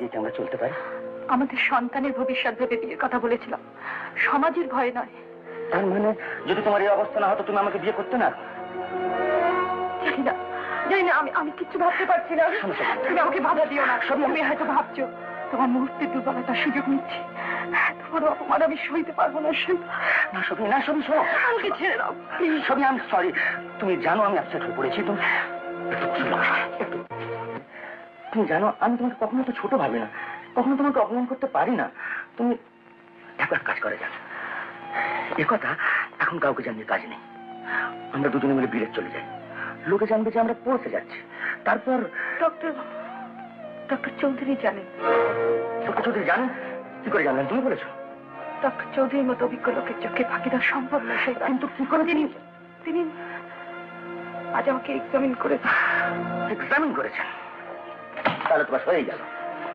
দিয়ে কি আমরা চলতে পারি? আমাদের সন্তানের ভবিষ্যৎ ভেবে বিয়ের কথা বলেছিলাম, সমাজের ভয় নয়। তার মানে যদি তোমার এই অবস্থা না হতো তুমি আমাকে বিয়ে করতে না? জানি না, জানি না, আমি কিচ্ছু ভাবতে পারছি না। তুমি আমাকে বাধা দিও না। তুমি হয়তো ভাবছো তোমার মুহূর্তে দুর্বলতার সুযোগ নিচ্ছি। তোমার অপমান আমি সইতে পারবো না। না সবই, না সবই, শোনো, আমাকে ছেড়ে দাও প্লিজ। সবই, আমি সরি। তুমি জানো আমি আপসেট হয়ে পড়েছি। তুমি জানো আমি তোমাকে কখনো তো ছোট ভাবি না, কখনো তোমাকে অপমান করতে পারি না। তুমি এক কাজ করে যান, এ কথা এখন কাউকে জানিয়ে কাজ নেই। আমরা দুজনে মিলে বিলেত চলে যাই, লোকে জানবে যে আমরা পড়তে যাচ্ছি। তারপর ডক্টর চৌধুরী জানেন? ডক্টর চৌধুরী জানেন? কি করে জানলেন? তুমি বলেছো? ডক্টর চৌধুরীর মতো অভিজ্ঞ লোকের চোখে ফাঁকি দেওয়া সম্ভব নয়। সেই কিন্তু কি করে? তিনি আজ আমাকে এক্সামিন করেছেন। তাহলে তোমার হয়ে গেল।